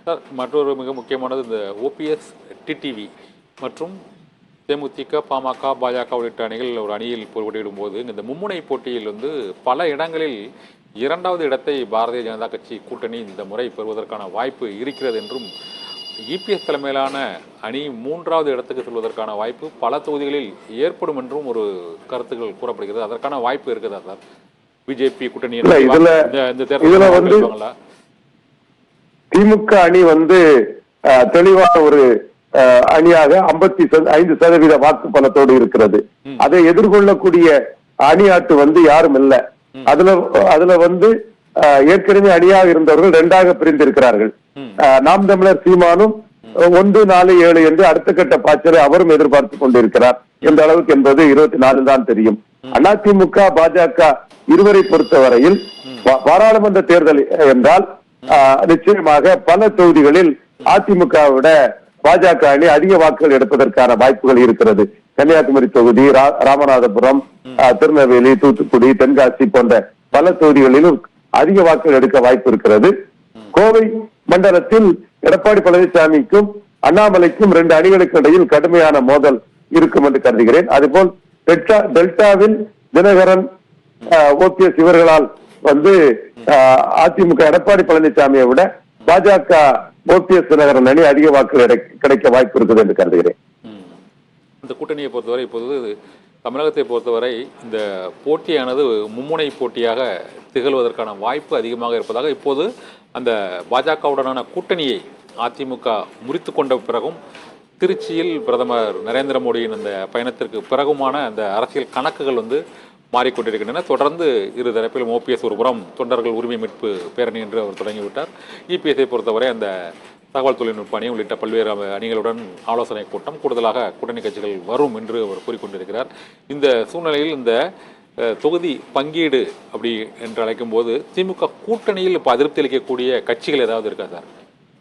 Sir, மற்றொரு மிக முக்கியமானது இந்த ஓபிஎஸ், டிடிவி மற்றும் தேமுதிக, பாமக, பாஜக உள்ளிட்ட அணிகள் ஒரு அணியில் போட்டியிடும் போது இந்த மும்முனை போட்டியில் பல இடங்களில் இரண்டாவது இடத்தை பாரதிய ஜனதா கட்சி கூட்டணி இந்த முறை பெறுவதற்கான வாய்ப்பு இருக்கிறது என்றும், இபிஎஸ் தலைமையிலான அணி மூன்றாவது இடத்துக்கு செல்வதற்கான வாய்ப்பு பல தொகுதிகளில் ஏற்படும் என்றும் ஒரு கருத்துக்கள் கூறப்படுகிறது. அதற்கான வாய்ப்பு இருக்குதா சார்? பிஜேபி கூட்டணி இந்த தேர்தல் திமுக அணி தெளிவான ஒரு அணியாக 55% வாக்கு பலத்தோடு இருக்கிறது. அதை எதிர்கொள்ளக்கூடிய அணியாட்டு யாரும் இல்ல. அதுல ஏற்கனவே அணியாக இருந்தவர்கள் 2ஆக பிரிந்திருக்கிறார்கள். நாம் தமிழர் சீமானும் 1, 4, 7 என்று அடுத்த கட்ட பாய்ச்சலை அவரும் எதிர்பார்த்து கொண்டிருக்கிறார். எந்த அளவுக்கு என்பது 24 தான் தெரியும். அதிமுக, பாஜக இருவரை பொறுத்தவரையில் பாராளுமன்ற தேர்தல் என்றால் நிச்சயமாக பல தொகுதிகளில் அதிமுகவை விட பாஜக அணி அதிக வாக்குகள் எடுப்பதற்கான வாய்ப்புகள் இருக்கிறது. கன்னியாகுமரி தொகுதி, ராமநாதபுரம், திருநெல்வேலி, தூத்துக்குடி, தென்காசி போன்ற பல தொகுதிகளிலும் அதிக வாக்குகள் எடுக்க வாய்ப்பு இருக்கிறது. கோவை மண்டலத்தில் எடப்பாடி பழனிசாமிக்கும் அண்ணாமலைக்கும் 2 அணிகளுக்கு இடையில் கடுமையான மோதல் இருக்கும் என்று கருதுகிறேன். அதுபோல் டெல்டாவில் தினகரன், ஓபிஎஸ் இவர்களால் அதிமுக எடப்பாடி பழனிசாமியை விட பாஜக ஓபிஎஸ் தினகரன் அணி அதிக வாக்குகள் கிடைக்க வாய்ப்பு இருக்குது என்று கருதுகிறேன். இந்த கூட்டணியை பொறுத்தவரை இப்போது தமிழகத்தை பொறுத்தவரை இந்த போட்டியானது மும்முனை போட்டியாக திகழ்வதற்கான வாய்ப்பு அதிகமாக இருப்பதாக இப்போது அந்த பாஜகவுடனான கூட்டணியை அதிமுக முறித்து கொண்ட பிறகும் திருச்சியில் பிரதமர் நரேந்திர மோடியின் அந்த பயணத்திற்கு பிறகுமான அந்த அரசியல் கணக்குகள் மாறிக்கொண்டிருக்கின்றன. தொடர்ந்து இரு தரப்பிலும் ஓபிஎஸ் ஒரு புறம் தொண்டர்கள் உரிமை மீட்பு பேரணி என்று அவர் தொடங்கிவிட்டார். இபிஎஸ்ஐ பொறுத்தவரை அந்த தகவல் தொழில்நுட்ப அணி உள்ளிட்ட பல்வேறு அணிகளுடன் ஆலோசனை கூட்டம், கூடுதலாக கூட்டணி கட்சிகள் வரும் என்று அவர் கூறிக்கொண்டிருக்கிறார். இந்த சூழ்நிலையில் இந்த தொகுதி பங்கீடு அப்படி என்று அழைக்கும் போது திமுக கூட்டணியில் இப்போ அதிருப்தி அளிக்கக்கூடிய கட்சிகள் ஏதாவது இருக்கா சார்?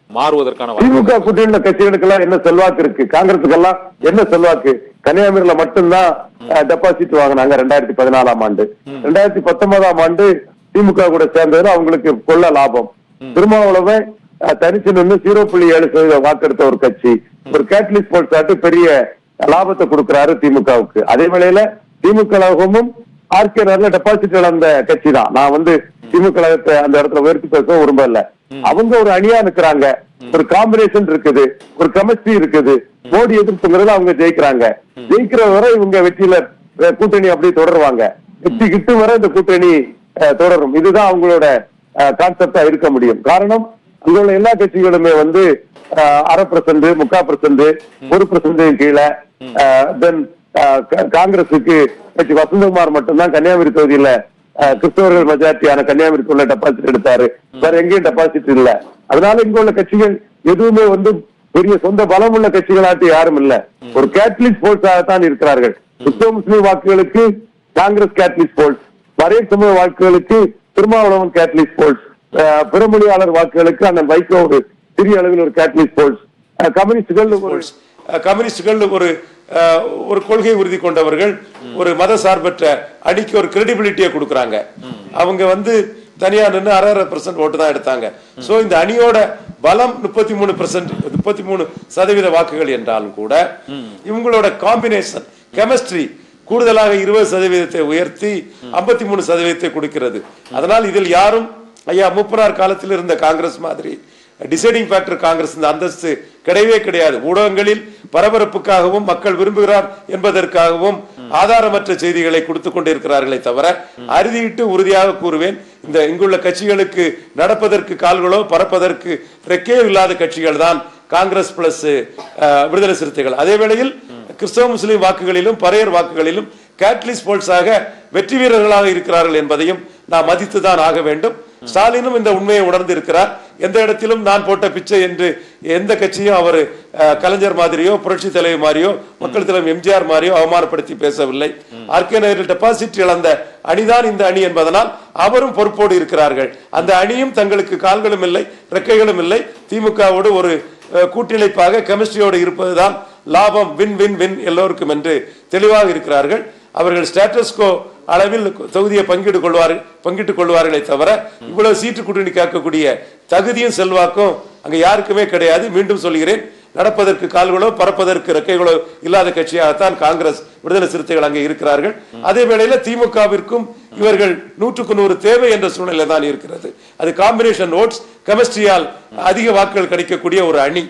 மாறுவதற்கான திமுக கூட்டணி கட்சிகளுக்கு எல்லாம் என்ன செல்வாக்கு இருக்கு? காங்கிரசுக்கெல்லாம் என்ன செல்வாக்கு? கன்னியாகுமரியில மட்டும்தான் டெபாசிட் வாங்கினாங்க 2014ஆம் ஆண்டு. 2019ஆம் ஆண்டு திமுக கூட சேர்ந்ததுல அவங்களுக்கு கொள்ள லாபம். திருமாவளவன் தனிச்சு நின்று 0.7% வாக்கெடுத்த ஒரு கட்சி. ஒரு கேட்டலிஸ்ட் போல்ட் பெரிய லாபத்தை கொடுக்கிறாரு திமுகவுக்கு. அதே வேளையில திமுக கழகமும் ஆர்கே நகர்ல டெபாசிட் இழந்த கட்சி தான். நான் திமுக கழகத்தை அந்த இடத்துல உயர்த்தி பேச விரும்பல. அவங்க ஒரு அணியா நிக்கிறாங்க. ஒரு காம்பினேஷன் இருக்குது, ஒரு கெமிஸ்ட்ரி இருக்குது. மோடி எதிர்ப்புங்கிறதுல அவங்க ஜெயிக்கிறாங்க. ஜெயிக்கிற வரை இவங்க வெற்றியில கூட்டணி அப்படி தொடருவாங்க. வெற்றி கிட்டு வரை இந்த கூட்டணி தொடரும். இதுதான் அவங்களோட கான்செப்டா இருக்க முடியும். காரணம், அங்க உள்ள எல்லா கட்சிகளுமே 1/2%, 3/4%, 1% கீழே. தென் காங்கிரசுக்கு வசந்தகுமார் மட்டும்தான் கன்னியாகுமரி தொகுதியில கிறிஸ்தவர்கள் மெஜாரிட்டியான கன்னியாகுமரி தொகுதியில டெபாசிட் எடுத்தாரு. வேற எங்கேயும் டெபாசிட் இல்ல. அதனால இங்க உள்ள கட்சிகள் எதுவுமே பெரிய சொந்த பலம் உள்ள கட்சிகளாட்டு யாரும் இல்ல. ஒரு கேட்டலிஸ்ட் போல்ஸாகத்தான் இருக்கிறார்கள். கிறிஸ்தவ முஸ்லீம் வாக்குகளுக்கு காங்கிரஸ் கேட்டலிஸ்ட் போல்ஸ், மறைய சமூக வாக்குகளுக்கு திருமாவளவன் கேட்டலிஸ்ட் போல்ஸ், பிறமொழியாளர் வாக்குகளுக்கு அண்ணன் வைகோ ஒரு சிறிய அளவில் ஒரு கேட்டலிஸ்ட் போல்ஸ், கம்யூனிஸ்டுகள் ஒரு கொள்கை உறுதி கொண்டவர்கள், ஒரு மத சார்பற்ற அணிக்கு ஒரு கிரெடிபிலிட்டியை கொடுக்கறாங்க. அவங்க தனியா நின்று 1/2% ஓட்டு தான் எடுத்தாங்க. சோ இந்த அணியோட பலம் 33% வாக்குகள் என்றாலும் கூட இவங்களோட காம்பினேஷன் கெமிஸ்ட்ரி கூடுதலாக 20% உயர்த்தி 53% கொடுக்கிறது. அதனால் இதில் யாரும் ஐயா மூப்பனார் காலத்தில் இருந்த காங்கிரஸ் மாதிரி டிசைடிங் ஃபேக்டர் காங்கிரஸ் இந்த அந்தஸ்து கிடையவே கிடையாது. ஊடகங்களில் பரபரப்புக்காகவும் மக்கள் விரும்புகிறார் என்பதற்காகவும் ஆதாரமற்ற செய்திகளை கொடுத்துக் கொண்டிருக்கிறார்களே தவிர, அறுதியிட்டு உறுதியாக கூறுவேன், இந்த இங்குள்ள கட்சிகளுக்கு நடப்பதற்கு கால்களோ பறப்பதற்கு ரெக்கே இல்லாத கட்சிகள் தான் காங்கிரஸ் பிளஸ் விடுதலை சிறுத்தைகள். அதே வேளையில் கிறிஸ்தவ முஸ்லிம் வாக்குகளிலும் பறையர் வாக்குகளிலும் கேட்டலிஸ்ட் போல்ஸாக வெற்றி வீரர்களாக இருக்கிறார்கள் என்பதையும் நாம் மதித்துதான் ஆக வேண்டும். ஸ்டாலினும் இந்த உண்மையை உணர்ந்து இருக்கிறார். எந்த இடத்திலும் நான் போட்ட பிச்சை என்று எந்த கட்சியும் அவர் கலைஞர் மாதிரியோ புரட்சி தலைவர் மாதிரியோ மக்கள் தலைவர் எம்ஜிஆர் மாதிரியோ அவமானப்படுத்தி பேசவில்லை. ஆர்கே நகரில் டெபாசிட் இழந்த அணிதான் இந்த அணி என்பதனால் அவரும் பொறுப்போடு இருக்கிறார்கள். அந்த அணியும் தங்களுக்கு கால்களும் இல்லை ரெக்கைகளும் இல்லை. திமுகவோடு ஒரு கூட்டிணைப்பாக கெமிஸ்ட்ரியோடு இருப்பதுதான் லாபம், வின் வின் வின் எல்லோருக்கும் என்று தெளிவாக இருக்கிறார்கள். அவர்கள் ஸ்டேட்டஸ்கோ அளவில் தொகுதியை பங்கிட்டுக் கொள்வார்களே தவிர இவ்வளவு சீட்டு கூட்டணி கேட்கக்கூடிய தகுதியும் செல்வாக்கும் அங்க யாருக்குமே கிடையாது. மீண்டும் சொல்கிறேன், நடப்பதற்கு கால்களோ பறப்பதற்கு ரெக்கைகளோ இல்லாத கட்சியாகத்தான் காங்கிரஸ், விடுதலை சிறுத்தைகள் அங்கே இருக்கிறார்கள். அதே வேளையில திமுகவிற்கும் இவர்கள் 100க்கு 100 தேவை என்ற சூழ்நிலை தான் இருக்கிறது. அது காம்பினேஷன் ஓட்ஸ், கெமிஸ்ட்ரியால் அதிக வாக்குகள் கிடைக்கக்கூடிய ஒரு அணி.